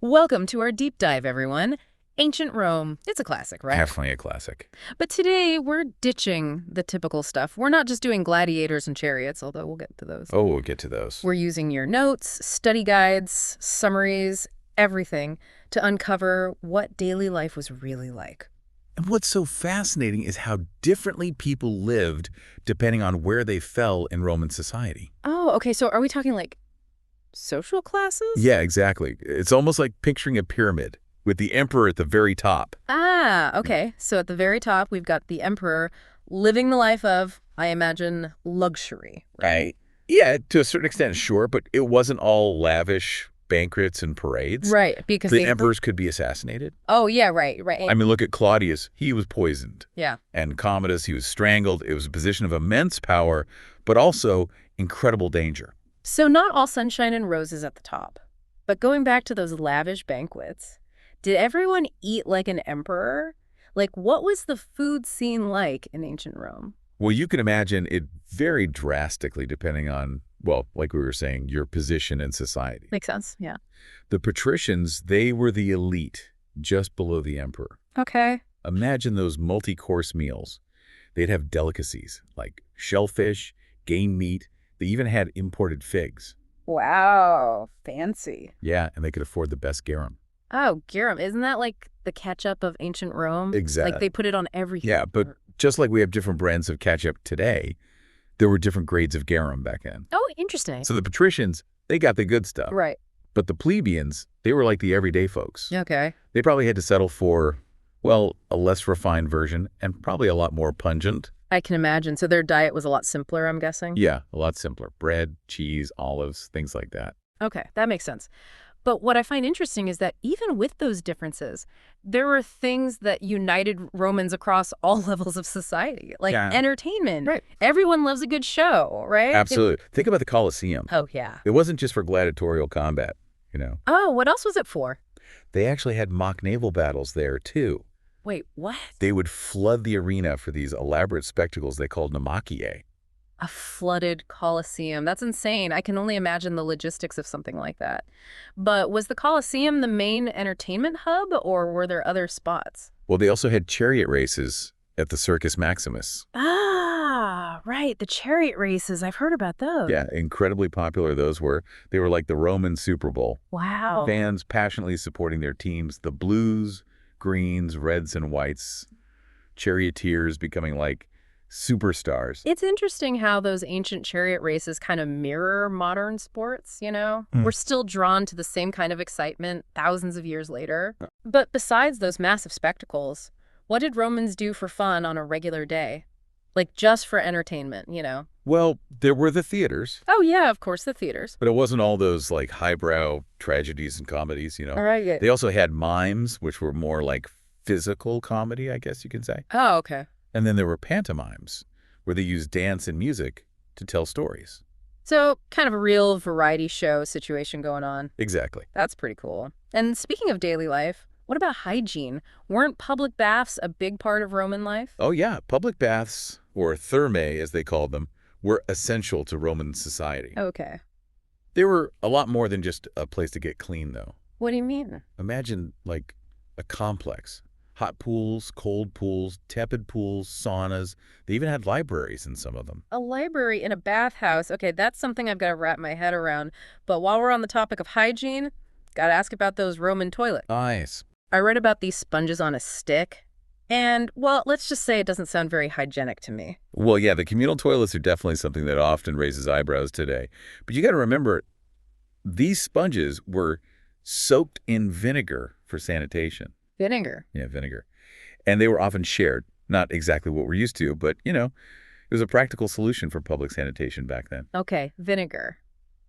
Welcome to our deep dive, everyone. Ancient Rome. It's a classic, right? Definitely a classic. But today, we're ditching the typical stuff. We're not just doing gladiators and chariots, although we'll get to those. Oh, we'll get to those. We're using your notes, study guides, summaries, everything to uncover what daily life was really like. And what's so fascinating is how differently people lived depending on where they fell in Roman society. Oh, okay. So are we talking like social classes? Yeah, exactly. It's almost like picturing a pyramid with the emperor at the very top. Ah, okay. So at the very top, we've got the emperor living the life of, I imagine, luxury, right? Yeah, to a certain extent, sure, but it wasn't all lavish banquets and parades. Right, because The emperors could be assassinated. Oh, yeah, right. I mean, look at Claudius. He was poisoned. Yeah. And Commodus, he was strangled. It was a position of immense power, but also incredible danger. So not all sunshine and roses at the top. But going back to those lavish banquets, did everyone eat like an emperor? Like, what was the food scene like in ancient Rome? Well, you can imagine it varied drastically depending on, well, like we were saying, your position in society. Makes sense, yeah. The patricians, they were the elite, just below the emperor. Okay. Imagine those multi-course meals. They'd have delicacies like shellfish, game meat. They even had imported figs. Wow, fancy. Yeah, and they could afford the best garum. Oh, garum. Isn't that like the ketchup of ancient Rome? Exactly. Like they put it on everything. Yeah, but just like we have different brands of ketchup today, there were different grades of garum back then. Oh, interesting. So the patricians, they got the good stuff. Right. But the plebeians, they were like the everyday folks. Okay. They probably had to settle for, well, a less refined version and probably a lot more pungent. I can imagine. So their diet was a lot simpler, I'm guessing? Yeah, a lot simpler. Bread, cheese, olives, things like that. Okay, that makes sense. But what I find interesting is that even with those differences, there were things that united Romans across all levels of society, like entertainment. Right. Everyone loves a good show, right? Absolutely. Think about the Colosseum. Oh, yeah. It wasn't just for gladiatorial combat, you know. Oh, what else was it for? They actually had mock naval battles there, too. Wait, what? They would flood the arena for these elaborate spectacles they called namachiae. A flooded Colosseum. That's insane. I can only imagine the logistics of something like that. But was the Colosseum the main entertainment hub, or were there other spots? Well, they also had chariot races at the Circus Maximus. Ah, right. The chariot races. I've heard about those. Yeah, incredibly popular those were. They were like the Roman Super Bowl. Wow. Fans passionately supporting their teams, the blues, greens, reds, and whites. Charioteers becoming like superstars. It's interesting how those ancient chariot races kind of mirror modern sports, you know? We're still drawn to the same kind of excitement thousands of years later. But besides those massive spectacles, what did Romans do for fun on a regular day? Like just for entertainment, you know? Well, there were the theaters. Oh, yeah, of course, the theaters. But it wasn't all those like highbrow tragedies and comedies, you know. All right. They also had mimes, which were more like physical comedy, I guess you can say. Oh, okay. And then there were pantomimes, where they used dance and music to tell stories. So kind of a real variety show situation going on. Exactly. That's pretty cool. And speaking of daily life, what about hygiene? Weren't public baths a big part of Roman life? Oh, yeah. Public baths, or thermae as they called them, were essential to Roman society. Okay. They were a lot more than just a place to get clean, though. What do you mean? Imagine, like, a complex. Hot pools, cold pools, tepid pools, saunas. They even had libraries in some of them. A library in a bathhouse. Okay, that's something I've got to wrap my head around. But while we're on the topic of hygiene, got to ask about those Roman toilets. Nice. I read about these sponges on a stick. And, well, let's just say it doesn't sound very hygienic to me. Well, yeah, the communal toilets are definitely something that often raises eyebrows today. But you got to remember, these sponges were soaked in vinegar for sanitation. Vinegar. Yeah, vinegar. And they were often shared. Not exactly what we're used to, but, you know, it was a practical solution for public sanitation back then. Okay, vinegar.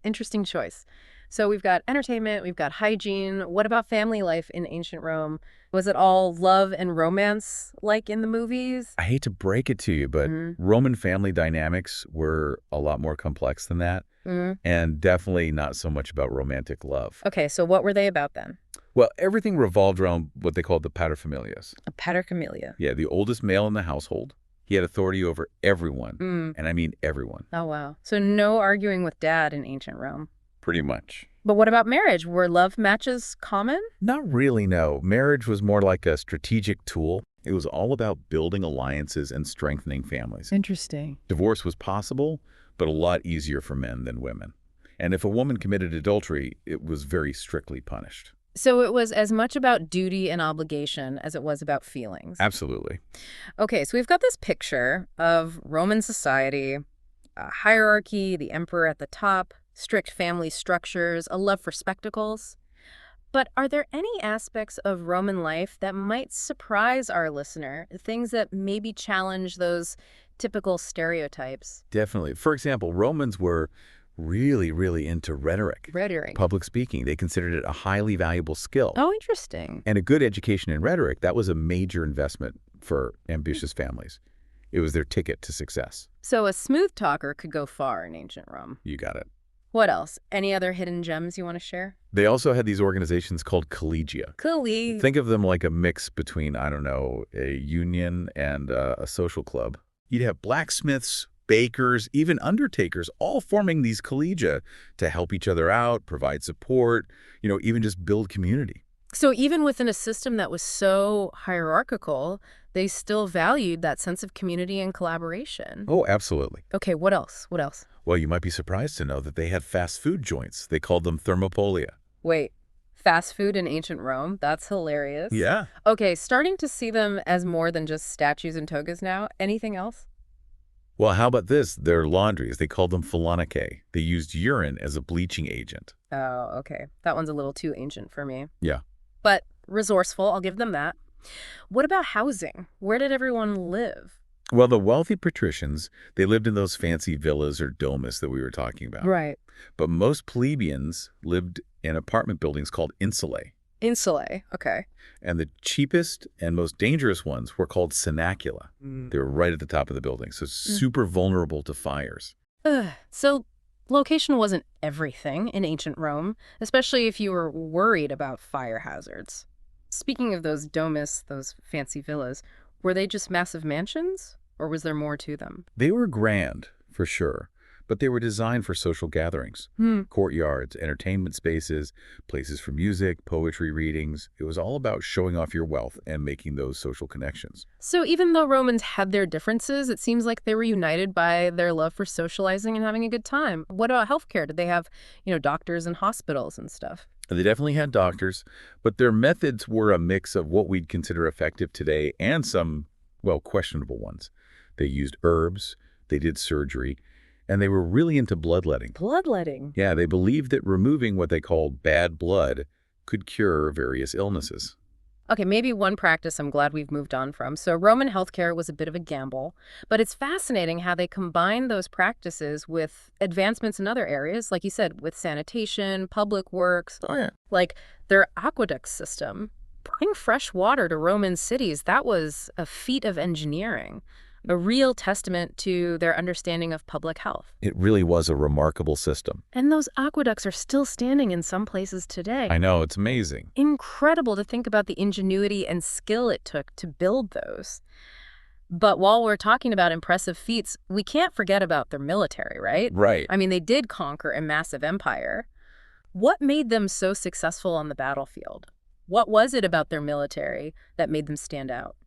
Interesting choice. So we've got entertainment, we've got hygiene. What about family life in ancient Rome? Was it all love and romance like in the movies? I hate to break it to you, but Roman family dynamics were a lot more complex than that. And definitely not so much about romantic love. Okay, so what were they about then? Well, everything revolved around what they called the paterfamilias. A paterfamilias. Yeah, the oldest male in the household. He had authority over everyone, and I mean everyone. Oh, wow. So no arguing with dad in ancient Rome. Pretty much. But what about marriage? Were love matches common? Not really, no. Marriage was more like a strategic tool. It was all about building alliances and strengthening families. Interesting. Divorce was possible, but a lot easier for men than women. And if a woman committed adultery, it was very strictly punished. So it was as much about duty and obligation as it was about feelings. Absolutely. Okay, so we've got this picture of Roman society, a hierarchy, the emperor at the top, strict family structures, a love for spectacles. But are there any aspects of Roman life that might surprise our listener, things that maybe challenge those typical stereotypes? Definitely. For example, Romans were really into rhetoric. Rhetoric. Public speaking. They considered it a highly valuable skill. Oh, interesting. And a good education in rhetoric, that was a major investment for ambitious families. It was their ticket to success. So a smooth talker could go far in ancient Rome. You got it. What else? Any other hidden gems you want to share? They also had these organizations called collegia. Colleague. Think of them like a mix between, I don't know, a union and a social club. You'd have blacksmiths, bakers, even undertakers, all forming these collegia to help each other out, provide support, even just build community. So even within a system that was so hierarchical, they still valued that sense of community and collaboration. Oh, absolutely. Okay, what else? What else? Well, you might be surprised to know that they had fast food joints. They called them thermopolia. Wait, fast food in ancient Rome? That's hilarious. Yeah. Okay, starting to see them as more than just statues and togas now. Anything else? Well, how about this? Their laundries, they called them phalonicae. They used urine as a bleaching agent. Oh, okay. That one's a little too ancient for me. Yeah. But resourceful, I'll give them that. What about housing? Where did everyone live? Well, the wealthy patricians, they lived in those fancy villas or domus that we were talking about. Right. But most plebeians lived in apartment buildings called insulae. Insulae, okay. And the cheapest and most dangerous ones were called synacula. They were right at the top of the building, so super vulnerable to fires. So location wasn't everything in ancient Rome, especially if you were worried about fire hazards. Speaking of those domus, those fancy villas, were they just massive mansions, or was there more to them? They were grand, for sure, but they were designed for social gatherings. Courtyards, entertainment spaces, places for music, poetry readings. It was all about showing off your wealth and making those social connections. So even though Romans had their differences, it seems like they were united by their love for socializing and having a good time. What about healthcare? Did they have, doctors and hospitals and stuff? They definitely had doctors, but their methods were a mix of what we'd consider effective today and some, questionable ones. They used herbs, they did surgery, and they were really into bloodletting. Bloodletting? Yeah, they believed that removing what they called bad blood could cure various illnesses. Okay, maybe one practice I'm glad we've moved on from. So Roman healthcare was a bit of a gamble, but it's fascinating how they combined those practices with advancements in other areas, like you said, with sanitation, public works. Oh, yeah. Like their aqueduct system. Bring fresh water to Roman cities, that was a feat of engineering, a real testament to their understanding of public health. It really was a remarkable system. And those aqueducts are still standing in some places today. I know, it's amazing. Incredible to think about the ingenuity and skill it took to build those. But while we're talking about impressive feats, we can't forget about their military, right? Right. I mean, they did conquer a massive empire. What made them so successful on the battlefield? What was it about their military that made them stand out?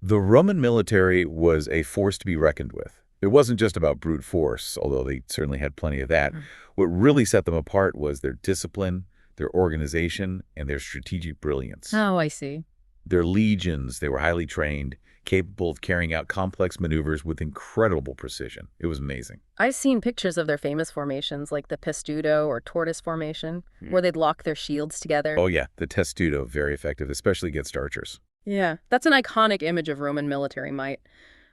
The Roman military was a force to be reckoned with. It wasn't just about brute force, although they certainly had plenty of that. What really set them apart was their discipline, their organization, and their strategic brilliance. Oh, I see. Their legions, they were highly trained, capable of carrying out complex maneuvers with incredible precision. It was amazing. I've seen pictures of their famous formations, like the Pestudo or tortoise formation, where they'd lock their shields together. Oh, yeah, the testudo, very effective, especially against archers. Yeah, that's an iconic image of Roman military might.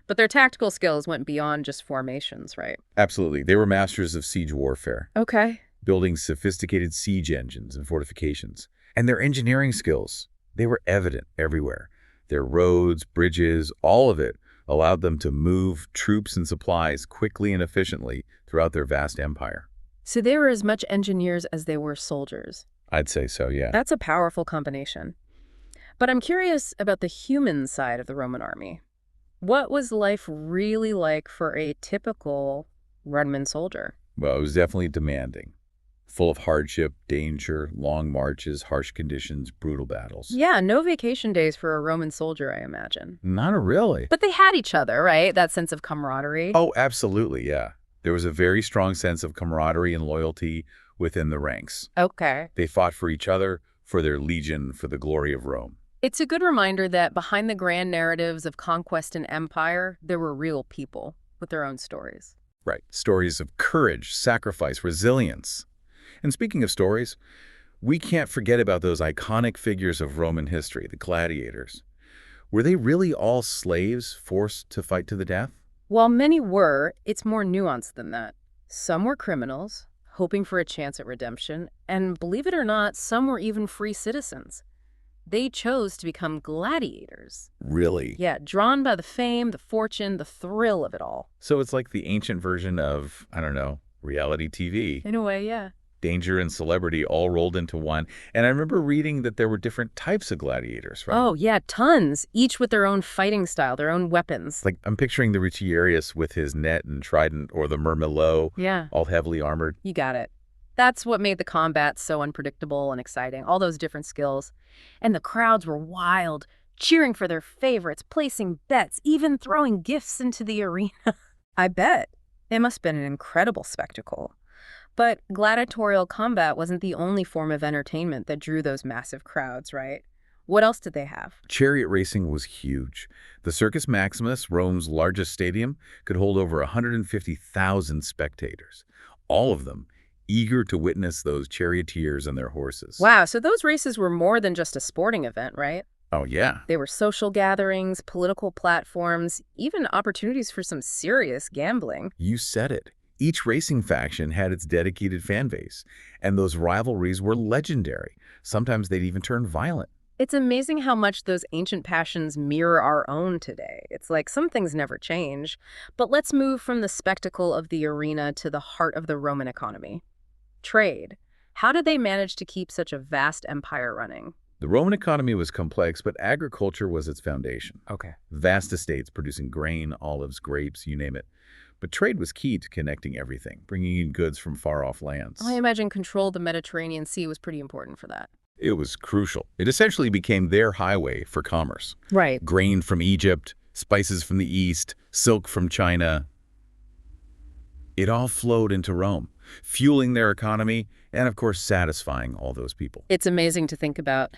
But their tactical skills went beyond just formations, right? Absolutely. They were masters of siege warfare, Okay. building sophisticated siege engines and fortifications. And their engineering skills, they were evident everywhere. Their roads, bridges, all of it allowed them to move troops and supplies quickly and efficiently throughout their vast empire. So they were as much engineers as they were soldiers. I'd say so, yeah. That's a powerful combination. But I'm curious about the human side of the Roman army. What was life really like for a typical Roman soldier? Well, it was definitely demanding. full of hardship, danger, long marches, harsh conditions, brutal battles. Yeah, no vacation days for a Roman soldier, I imagine. Not really. But they had each other, right? That sense of camaraderie. Oh, absolutely, yeah. There was a very strong sense of camaraderie and loyalty within the ranks. Okay. They fought for each other, for their legion, for the glory of Rome. It's a good reminder that behind the grand narratives of conquest and empire, there were real people with their own stories. Right. Stories of courage, sacrifice, resilience. And speaking of stories, we can't forget about those iconic figures of Roman history, the gladiators. Were they really all slaves forced to fight to the death? While many were, it's more nuanced than that. Some were criminals, hoping for a chance at redemption, and believe it or not, some were even free citizens. They chose to become gladiators. Really? Yeah, drawn by the fame, the fortune, the thrill of it all. So it's like the ancient version of, I don't know, reality TV. In a way, yeah. Danger and celebrity all rolled into one. And I remember reading that there were different types of gladiators, right? Oh, yeah, tons, each with their own fighting style, their own weapons. Like, I'm picturing the Ricciarius with his net and trident, or the Murmillo, Yeah, all heavily armored. you got it. That's what made the combat so unpredictable and exciting, all those different skills. And the crowds were wild, cheering for their favorites, placing bets, even throwing gifts into the arena. I bet. It must have been an incredible spectacle. But gladiatorial combat wasn't the only form of entertainment that drew those massive crowds, right? What else did they have? Chariot racing was huge. The Circus Maximus, Rome's largest stadium, could hold over 150,000 spectators, all of them eager to witness those charioteers and their horses. Wow, so those races were more than just a sporting event, right? Oh, yeah. They were social gatherings, political platforms, even opportunities for some serious gambling. You said it. Each racing faction had its dedicated fan base, and those rivalries were legendary. Sometimes they'd even turn violent. It's amazing how much those ancient passions mirror our own today. It's like some things never change. But let's move from the spectacle of the arena to the heart of the Roman economy. Trade. How did they manage to keep such a vast empire running? The Roman economy was complex, but agriculture was its foundation. Okay. Vast estates producing grain, olives, grapes, you name it. But trade was key to connecting everything, bringing in goods from far-off lands. I imagine control of the Mediterranean Sea was pretty important for that. It was crucial. It essentially became their highway for commerce. Right. Grain from Egypt, spices from the East, silk from China. It all flowed into Rome, fueling their economy and, of course, satisfying all those people. It's amazing to think about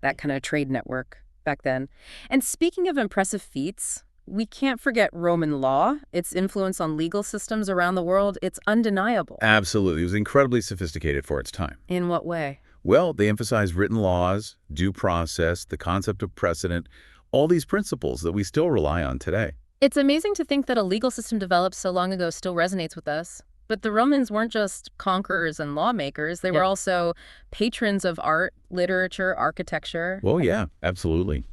that kind of trade network back then. And speaking of impressive feats, we can't forget Roman law. Its influence on legal systems around the world, it's undeniable. Absolutely. It was incredibly sophisticated for its time. In what way? Well, they emphasized written laws, due process, the concept of precedent, all these principles that we still rely on today. It's amazing to think that a legal system developed so long ago still resonates with us. But the Romans weren't just conquerors and lawmakers. They were also patrons of art, literature, architecture. Well, yeah, absolutely.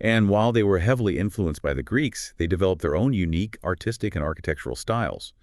And while they were heavily influenced by the Greeks, they developed their own unique artistic and architectural styles.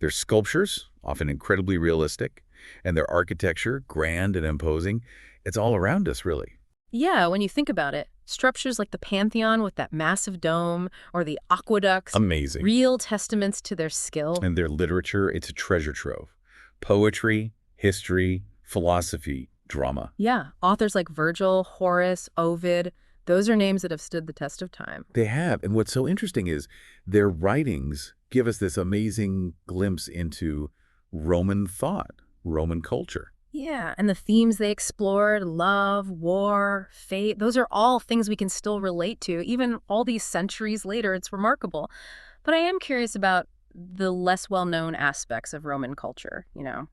Their sculptures, often incredibly realistic, and their architecture, grand and imposing, it's all around us, really. Yeah, when you think about it, structures like the Pantheon with that massive dome or the aqueducts, Amazing. real testaments to their skill. And their literature, it's a treasure trove. Poetry, history, philosophy, drama. Yeah, authors like Virgil, Horace, Ovid, those are names that have stood the test of time. They have. And what's so interesting is their writings give us this amazing glimpse into Roman thought, Roman culture. Yeah, and the themes they explored, love, war, fate, those are all things we can still relate to, even all these centuries later. It's remarkable. But I am curious about the less well-known aspects of Roman culture, you know.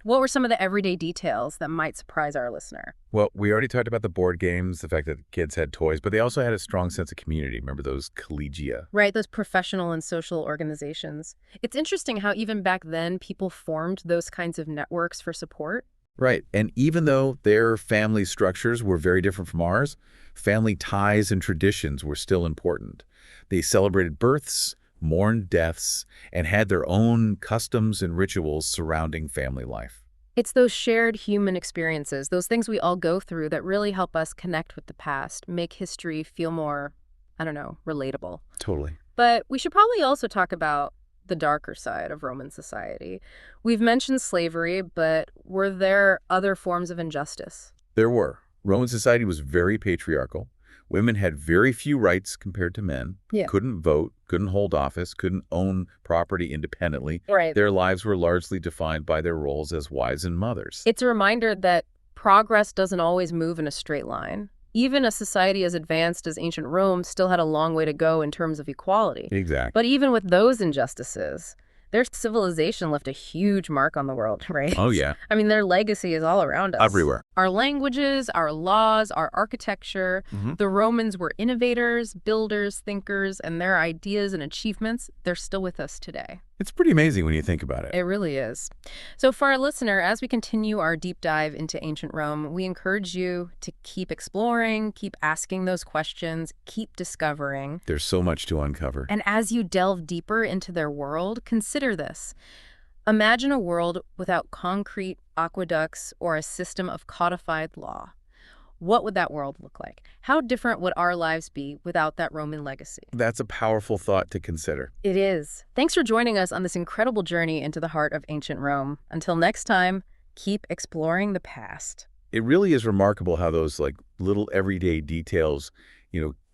What were some of the everyday details that might surprise our listener? Well, we already talked about the board games, the fact that the kids had toys, but they also had a strong sense of community. Remember those collegia? Right, those professional and social organizations. It's interesting how even back then people formed those kinds of networks for support. Right. And even though their family structures were very different from ours, family ties and traditions were still important. They celebrated births, mourned deaths, and had their own customs and rituals surrounding family life. It's those shared human experiences, those things we all go through that really help us connect with the past, make history feel more, I don't know, relatable. Totally. But we should probably also talk about the darker side of Roman society. We've mentioned slavery, but were there other forms of injustice? There were. Roman society was very patriarchal. Women had very few rights compared to men, Yeah. couldn't vote, couldn't hold office, couldn't own property independently. Right. Their lives were largely defined by their roles as wives and mothers. It's a reminder that progress doesn't always move in a straight line. Even a society as advanced as ancient Rome still had a long way to go in terms of equality. Exactly. But even with those injustices, their civilization left a huge mark on the world, right? Oh, yeah. I mean, their legacy is all around us. Everywhere. Our languages, our laws, our architecture. The Romans were innovators, builders, thinkers, and their ideas and achievements, they're still with us today. It's pretty amazing when you think about it. It really is. So for our listener, as we continue our deep dive into ancient Rome, we encourage you to keep exploring, keep asking those questions, keep discovering. There's so much to uncover. And as you delve deeper into their world, consider this. Imagine a world without concrete aqueducts or a system of codified law. What would that world look like? How different would our lives be without that Roman legacy? That's a powerful thought to consider. It is. Thanks for joining us on this incredible journey into the heart of ancient Rome. Until next time, keep exploring the past. It really is remarkable how those little everyday details,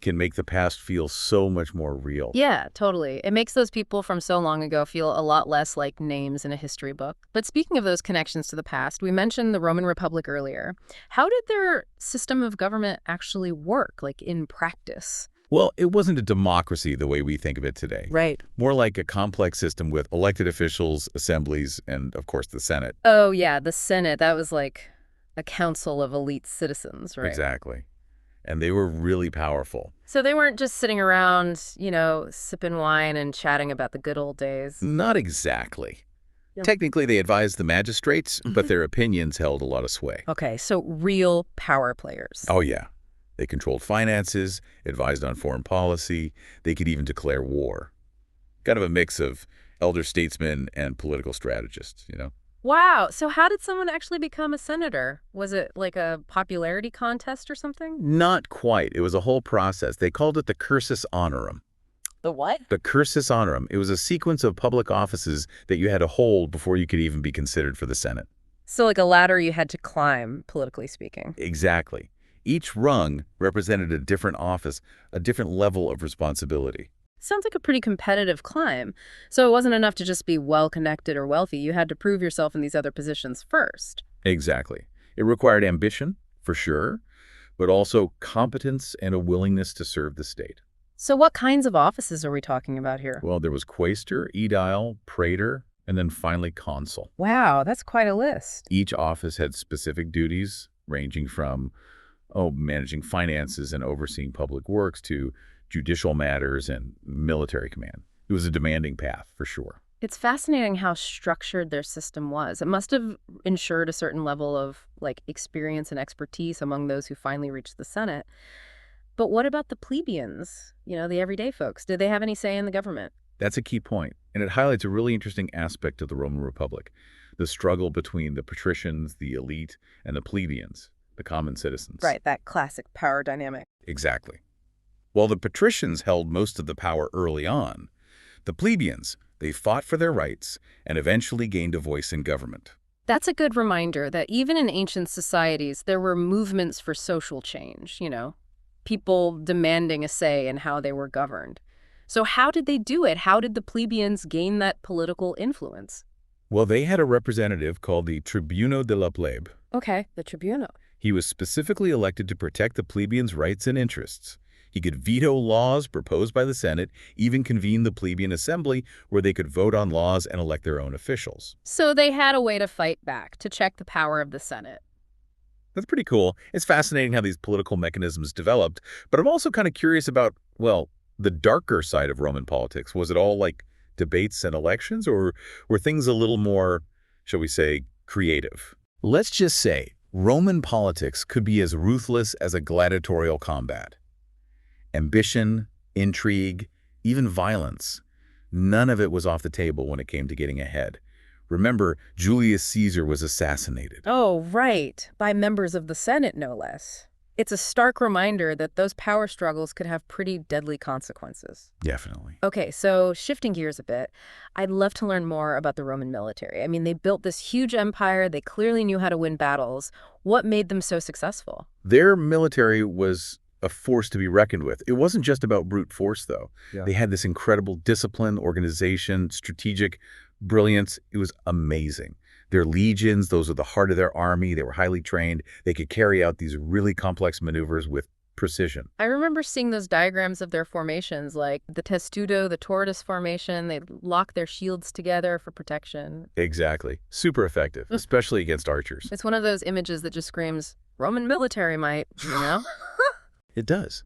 can make the past feel so much more real. Yeah, totally. It makes those people from so long ago feel a lot less like names in a history book. But speaking of those connections to the past, we mentioned the Roman Republic earlier. How did their system of government actually work, in practice? Well, it wasn't a democracy the way we think of it today. Right. More like a complex system with elected officials, assemblies, and, of course, the Senate. Oh, yeah, the Senate. That was like a council of elite citizens, right? Exactly. And they were really powerful. So they weren't just sitting around, sipping wine and chatting about the good old days. Not exactly. Yeah. Technically, they advised the magistrates, but their opinions held a lot of sway. Okay, so real power players. Oh, yeah. They controlled finances, advised on foreign policy. They could even declare war. Kind of a mix of elder statesmen and political strategists. Wow. So how did someone actually become a senator? Was it like a popularity contest or something? Not quite. It was a whole process. They called it the cursus honorum. The what? The cursus honorum. It was a sequence of public offices that you had to hold before you could even be considered for the Senate. So like a ladder you had to climb, politically speaking. Exactly. Each rung represented a different office, a different level of responsibility. Sounds like a pretty competitive climb. So it wasn't enough to just be well-connected or wealthy. You had to prove yourself in these other positions first. Exactly. It required ambition, for sure, but also competence and a willingness to serve the state. So what kinds of offices are we talking about here? Well, there was quaestor, aedile, praetor, and then finally consul. Wow, that's quite a list. Each office had specific duties, ranging from managing finances and overseeing public works to judicial matters and military command. It was a demanding path, for sure. It's fascinating how structured their system was. It must have ensured a certain level of experience and expertise among those who finally reached the Senate. But what about the plebeians, the everyday folks? Did they have any say in the government? That's a key point, and it highlights a really interesting aspect of the Roman Republic, the struggle between the patricians, the elite, and the plebeians, the common citizens. Right, that classic power dynamic. Exactly. While the patricians held most of the power early on, the plebeians, they fought for their rights and eventually gained a voice in government. That's a good reminder that even in ancient societies, there were movements for social change, people demanding a say in how they were governed. So how did they do it? How did the plebeians gain that political influence? Well, they had a representative called the Tribuno de la Plebe. Okay, the Tribuno. He was specifically elected to protect the plebeians' rights and interests. He could veto laws proposed by the Senate, even convene the plebeian assembly where they could vote on laws and elect their own officials. So they had a way to fight back, to check the power of the Senate. That's pretty cool. It's fascinating how these political mechanisms developed, but I'm also kind of curious about, the darker side of Roman politics. Was it all debates and elections, or were things a little more, shall we say, creative? Let's just say Roman politics could be as ruthless as a gladiatorial combat. Ambition, intrigue, even violence. None of it was off the table when it came to getting ahead. Remember, Julius Caesar was assassinated. Oh, right. By members of the Senate, no less. It's a stark reminder that those power struggles could have pretty deadly consequences. Definitely. Okay, so shifting gears a bit, I'd love to learn more about the Roman military. I mean, they built this huge empire. They clearly knew how to win battles. What made them so successful? Their military was a force to be reckoned with. It wasn't just about brute force, though. Yeah. They had this incredible discipline, organization, strategic brilliance. It was amazing. Their legions, those are the heart of their army. They were highly trained. They could carry out these really complex maneuvers with precision. I remember seeing those diagrams of their formations, like the testudo, the tortoise formation. They'd lock their shields together for protection. Exactly. Super effective, especially against archers. It's one of those images that just screams, Roman military might, you know? It does.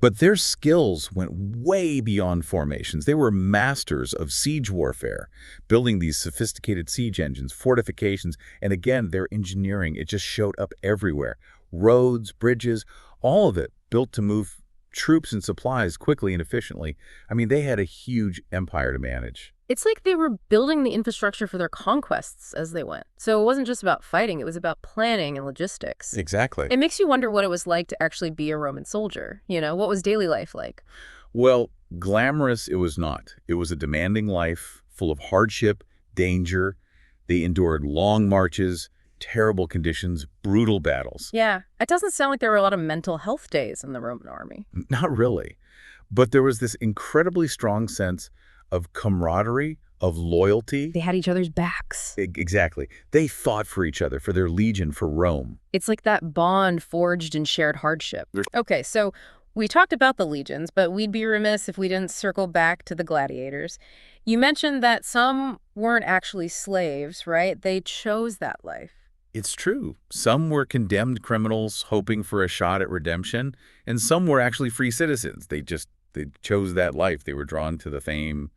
But their skills went way beyond formations. They were masters of siege warfare, building these sophisticated siege engines, fortifications, and again, their engineering, it just showed up everywhere. Roads, bridges, all of it built to move troops and supplies quickly and efficiently. I mean, they had a huge empire to manage. It's like they were building the infrastructure for their conquests as they went. So it wasn't just about fighting, it was about planning and logistics. Exactly. It makes you wonder what it was like to actually be a Roman soldier. You know, what was daily life like? Well, glamorous it was not. It was a demanding life, full of hardship, danger. They endured long marches, terrible conditions, brutal battles. Yeah, it doesn't sound like there were a lot of mental health days in the Roman army. Not really. But there was this incredibly strong sense of camaraderie, of loyalty. They had each other's backs. Exactly. They fought for each other, for their legion, for Rome. It's like that bond forged in shared hardship. Okay, so we talked about the legions, but we'd be remiss if we didn't circle back to the gladiators. You mentioned that some weren't actually slaves, right? They chose that life. It's true. Some were condemned criminals hoping for a shot at redemption, and some were actually free citizens. They chose that life. They were drawn to the fame,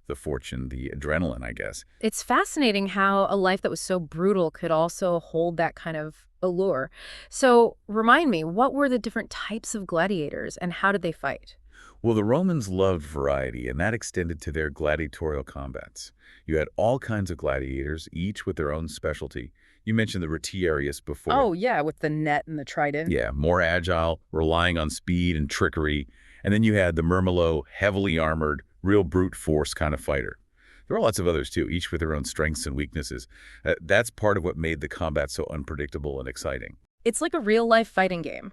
the fortune, the adrenaline, I guess. It's fascinating how a life that was so brutal could also hold that kind of allure. So remind me, what were the different types of gladiators and how did they fight? Well, the Romans loved variety, and that extended to their gladiatorial combats. You had all kinds of gladiators, each with their own specialty. You mentioned the retiarius before. Oh, yeah, with the net and the trident. Yeah, more agile, relying on speed and trickery. And then you had the Murmillo, heavily armored, real brute force kind of fighter. There are lots of others too, each with their own strengths and weaknesses. That's part of what made the combat so unpredictable and exciting. It's like a real-life fighting game.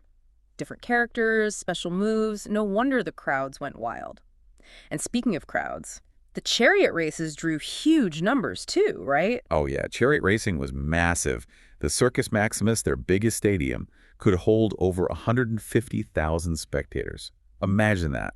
Different characters, special moves. No wonder the crowds went wild. And speaking of crowds, the chariot races drew huge numbers too, right? Oh yeah, chariot racing was massive. The Circus Maximus, their biggest stadium, could hold over 150,000 spectators. Imagine that.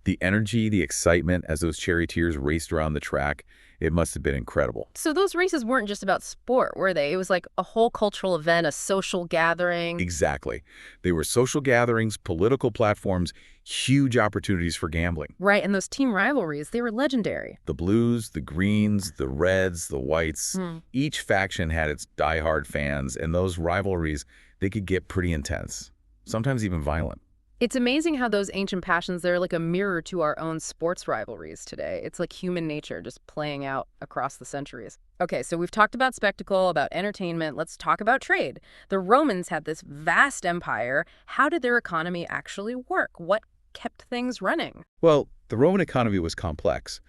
The energy, the excitement as those charioteers raced around the track, it must have been incredible. So those races weren't just about sport, were they? It was like a whole cultural event, a social gathering. Exactly. They were social gatherings, political platforms, huge opportunities for gambling. Right, and those team rivalries, they were legendary. The blues, the greens, the reds, the whites, each faction had its diehard fans, and those rivalries, they could get pretty intense, sometimes even violent. It's amazing how those ancient passions, they're like a mirror to our own sports rivalries today. It's like human nature just playing out across the centuries. Okay, so we've talked about spectacle, about entertainment. Let's talk about trade. The Romans had this vast empire. How did their economy actually work? What kept things running? Well, the Roman economy was complex,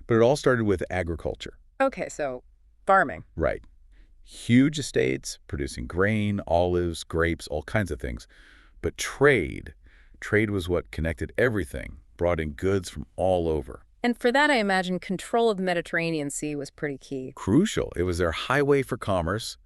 but it all started with agriculture. Okay, so farming. Right. Huge estates producing grain, olives, grapes, all kinds of things. But trade was what connected everything, brought in goods from all over. And for that, I imagine control of the Mediterranean Sea was pretty key. Crucial. It was their highway for commerce.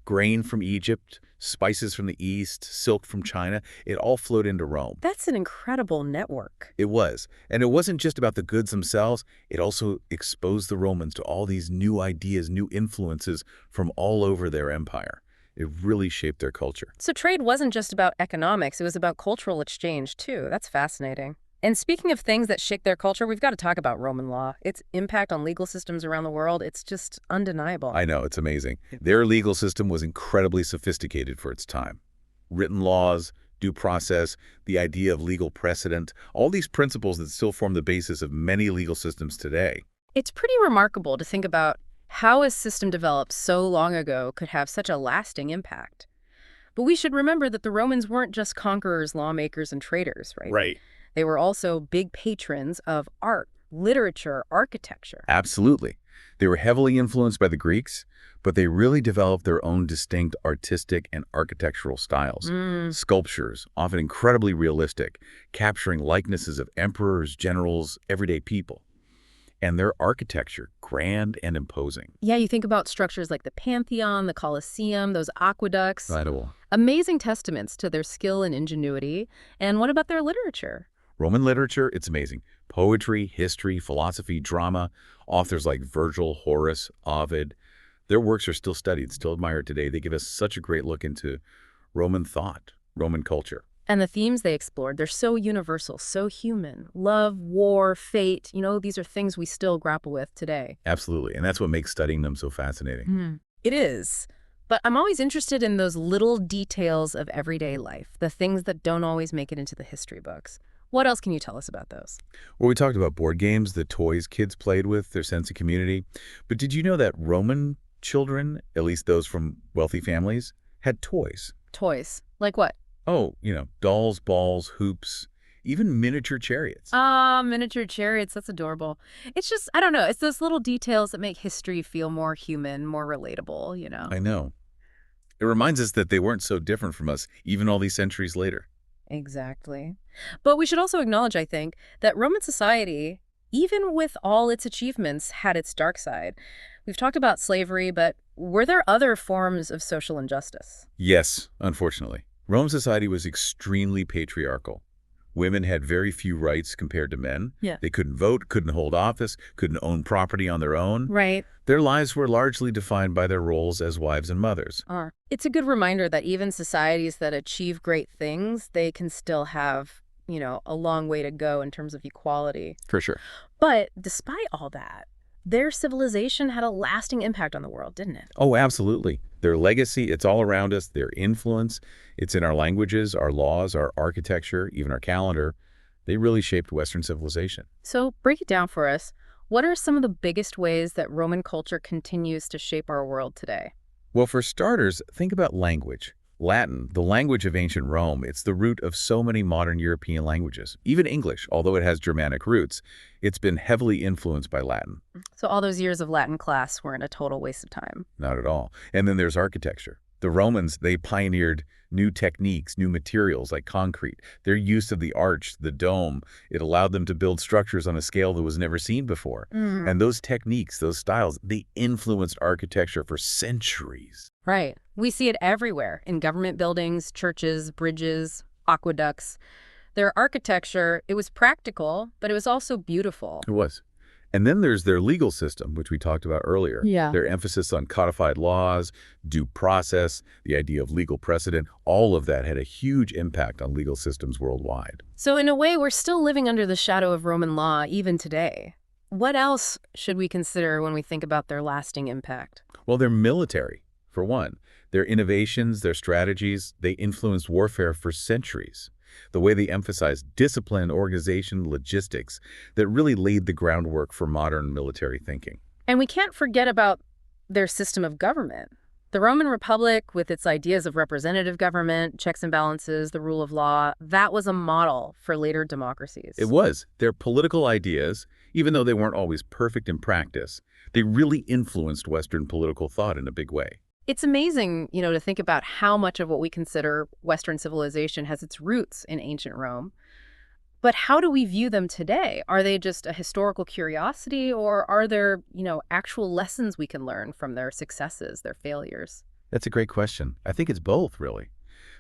Grain from Egypt, spices from the East, silk from China, it all flowed into Rome. That's an incredible network. It was. And it wasn't just about the goods themselves. It also exposed the Romans to all these new ideas, new influences from all over their empire. It really shaped their culture. So trade wasn't just about economics, it was about cultural exchange too. That's fascinating. And speaking of things that shaped their culture, we've got to talk about Roman law. Its impact on legal systems around the world, it's just undeniable. I know, it's amazing. Their legal system was incredibly sophisticated for its time. Written laws, due process, the idea of legal precedent, all these principles that still form the basis of many legal systems today. It's pretty remarkable to think about how a system developed so long ago could have such a lasting impact. But we should remember that the Romans weren't just conquerors, lawmakers, and traders, right? Right. They were also big patrons of art, literature, architecture. Absolutely. They were heavily influenced by the Greeks, but they really developed their own distinct artistic and architectural styles. Sculptures, often incredibly realistic, capturing likenesses of emperors, generals, everyday people. And their architecture, grand and imposing. Yeah, you think about structures like the Pantheon, the Colosseum, those aqueducts. Incredible. Amazing testaments to their skill and ingenuity. And what about their literature? Roman literature, it's amazing. Poetry, history, philosophy, drama, authors like Virgil, Horace, Ovid. Their works are still studied, still admired today. They give us such a great look into Roman thought, Roman culture. And the themes they explored, they're so universal, so human. Love, war, fate, these are things we still grapple with today. Absolutely, and that's what makes studying them so fascinating. It is. But I'm always interested in those little details of everyday life, the things that don't always make it into the history books. What else can you tell us about those? Well, we talked about board games, the toys kids played with, their sense of community. But did you know that Roman children, at least those from wealthy families, had toys? Toys? Like what? Oh, dolls, balls, hoops, even miniature chariots. Miniature chariots, that's adorable. It's just, I don't know, it's those little details that make history feel more human, more relatable. I know. It reminds us that they weren't so different from us, even all these centuries later. Exactly. But we should also acknowledge, I think, that Roman society, even with all its achievements, had its dark side. We've talked about slavery, but were there other forms of social injustice? Yes, unfortunately. Roman society was extremely patriarchal. Women had very few rights compared to men. Yeah. They couldn't vote, couldn't hold office, couldn't own property on their own. Right. Their lives were largely defined by their roles as wives and mothers. It's a good reminder that even societies that achieve great things, they can still have, a long way to go in terms of equality. For sure. But despite all that, their civilization had a lasting impact on the world, didn't it? Oh, absolutely. Their legacy, it's all around us. Their influence, it's in our languages, our laws, our architecture, even our calendar. They really shaped Western civilization. So break it down for us. What are some of the biggest ways that Roman culture continues to shape our world today? Well, for starters, think about language. Latin, the language of ancient Rome, it's the root of so many modern European languages. Even English, although it has Germanic roots, it's been heavily influenced by Latin. So all those years of Latin class weren't a total waste of time. Not at all. And then there's architecture. The Romans, they pioneered new techniques, new materials like concrete. Their use of the arch, the dome, it allowed them to build structures on a scale that was never seen before. And those techniques, those styles, they influenced architecture for centuries. Right. We see it everywhere, in government buildings, churches, bridges, aqueducts. Their architecture, it was practical, but it was also beautiful. It was. And then there's their legal system, which we talked about earlier. Yeah. Their emphasis on codified laws, due process, the idea of legal precedent, all of that had a huge impact on legal systems worldwide. So in a way, we're still living under the shadow of Roman law even today. What else should we consider when we think about their lasting impact? Well, they're military, for one. Their innovations, their strategies, they influenced warfare for centuries. The way they emphasized discipline, organization, logistics, that really laid the groundwork for modern military thinking. And we can't forget about their system of government. The Roman Republic, with its ideas of representative government, checks and balances, the rule of law, that was a model for later democracies. It was. Their political ideas, even though they weren't always perfect in practice, they really influenced Western political thought in a big way. It's amazing, to think about how much of what we consider Western civilization has its roots in ancient Rome. But how do we view them today? Are they just a historical curiosity, or are there, actual lessons we can learn from their successes, their failures? That's a great question. I think it's both, really.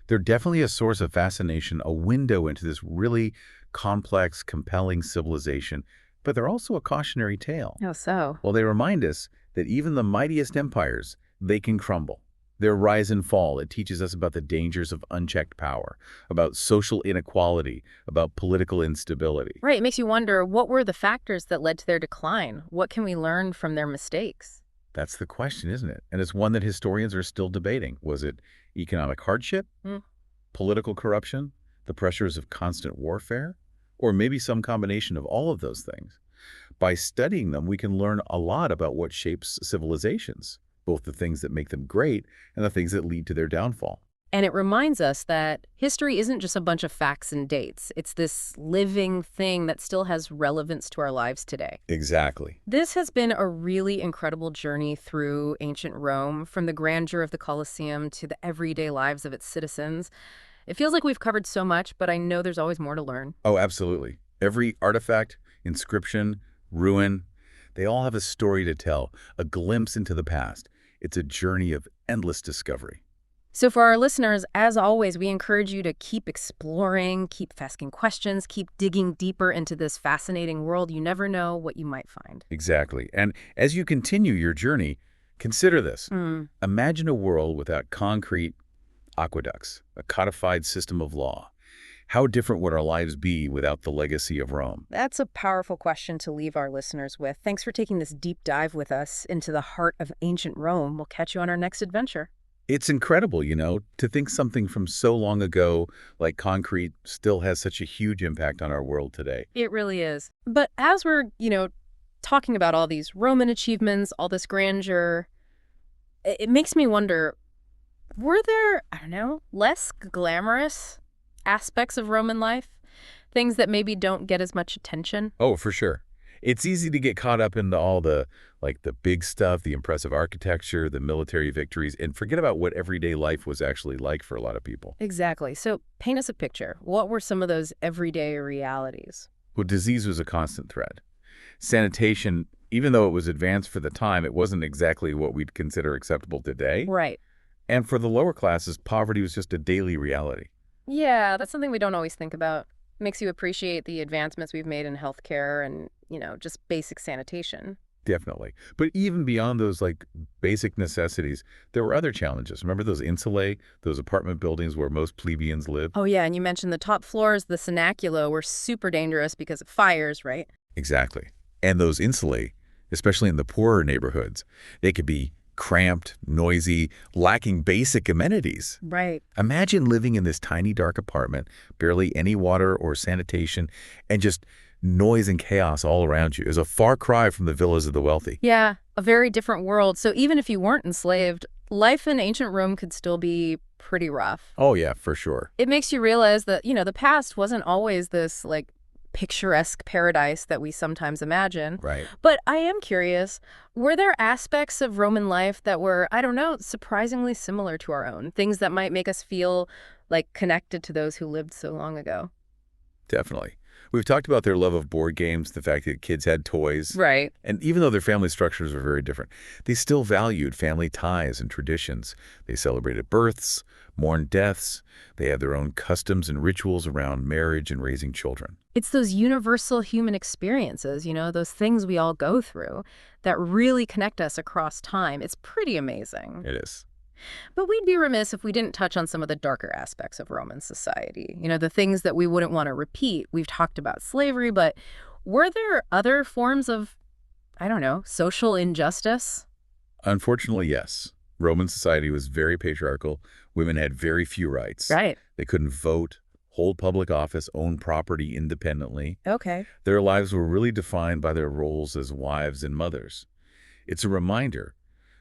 They're definitely a source of fascination, a window into this really complex, compelling civilization, but they're also a cautionary tale. Oh, so? Well, they remind us that even the mightiest empires, they can crumble. Their rise and fall, it teaches us about the dangers of unchecked power, about social inequality, about political instability. Right. It makes you wonder, what were the factors that led to their decline? What can we learn from their mistakes? That's the question, isn't it? And it's one that historians are still debating. Was it economic hardship, political corruption, the pressures of constant warfare, or maybe some combination of all of those things? By studying them, we can learn a lot about what shapes civilizations, both the things that make them great and the things that lead to their downfall. And it reminds us that history isn't just a bunch of facts and dates. It's this living thing that still has relevance to our lives today. Exactly. This has been a really incredible journey through ancient Rome, from the grandeur of the Colosseum to the everyday lives of its citizens. It feels like we've covered so much, but I know there's always more to learn. Oh, absolutely. Every artifact, inscription, ruin, they all have a story to tell, a glimpse into the past. It's a journey of endless discovery. So for our listeners, as always, we encourage you to keep exploring, keep asking questions, keep digging deeper into this fascinating world. You never know what you might find. Exactly. And as you continue your journey, consider this. Mm. Imagine a world without concrete aqueducts, a codified system of law. How different would our lives be without the legacy of Rome? That's a powerful question to leave our listeners with. Thanks for taking this deep dive with us into the heart of ancient Rome. We'll catch you on our next adventure. It's incredible, to think something from so long ago, like concrete, still has such a huge impact on our world today. It really is. But as we're, talking about all these Roman achievements, all this grandeur, it makes me wonder, were there, I don't know, less glamorous aspects of Roman life? Things that maybe don't get as much attention? Oh, for sure. It's easy to get caught up into all the big stuff, the impressive architecture, the military victories, and forget about what everyday life was actually like for a lot of people. Exactly. So paint us a picture. What were some of those everyday realities? Well, disease was a constant threat. Sanitation, even though it was advanced for the time, it wasn't exactly what we'd consider acceptable today. Right. And for the lower classes, poverty was just a daily reality. Yeah, that's something we don't always think about. Makes you appreciate the advancements we've made in healthcare and, just basic sanitation. Definitely. But even beyond those basic necessities, there were other challenges. Remember those insulae, those apartment buildings where most plebeians lived? Oh, yeah, and you mentioned the top floors, the sanacula, were super dangerous because of fires, right? Exactly. And those insulae, especially in the poorer neighborhoods, they could be cramped, noisy, lacking basic amenities. Right. Imagine living in this tiny, dark apartment, barely any water or sanitation, and just noise and chaos all around you. Is a far cry from the villas of the wealthy. Yeah, a very different world. So even if you weren't enslaved, life in ancient Rome could still be pretty rough. Oh, yeah, for sure. It makes you realize that, the past wasn't always this, picturesque paradise that we sometimes imagine. Right. But I am curious, were there aspects of Roman life that were, I don't know, surprisingly similar to our own? Things that might make us feel connected to those who lived so long ago? Definitely. We've talked about their love of board games, the fact that kids had toys. Right. And even though their family structures were very different, they still valued family ties and traditions. They celebrated births, mourned deaths. They had their own customs and rituals around marriage and raising children. It's those universal human experiences, those things we all go through that really connect us across time. It's pretty amazing. It is. But we'd be remiss if we didn't touch on some of the darker aspects of Roman society. The things that we wouldn't want to repeat. We've talked about slavery, but were there other forms of, I don't know, social injustice? Unfortunately, yes. Roman society was very patriarchal. Women had very few rights. Right. They couldn't vote, hold public office, own property independently. Okay. Their lives were really defined by their roles as wives and mothers. It's a reminder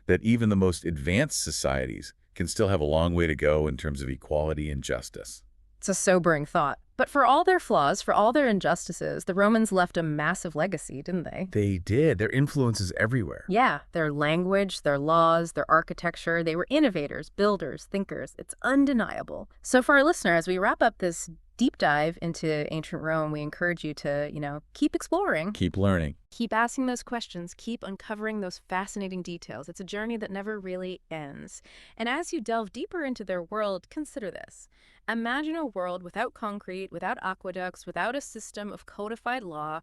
that even the most advanced societies can still have a long way to go in terms of equality and justice. It's a sobering thought. But for all their flaws, for all their injustices, the Romans left a massive legacy, didn't they? They did. Their influence is everywhere. Yeah, their language, their laws, their architecture, they were innovators, builders, thinkers. It's undeniable. So for our listener, as we wrap up this deep dive into ancient Rome, we encourage you to, keep exploring. Keep learning. Keep asking those questions. Keep uncovering those fascinating details. It's a journey that never really ends. And as you delve deeper into their world, consider this. Imagine a world without concrete, without aqueducts, without a system of codified law.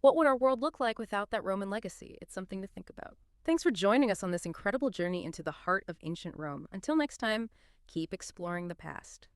What would our world look like without that Roman legacy? It's something to think about. Thanks for joining us on this incredible journey into the heart of ancient Rome. Until next time, keep exploring the past.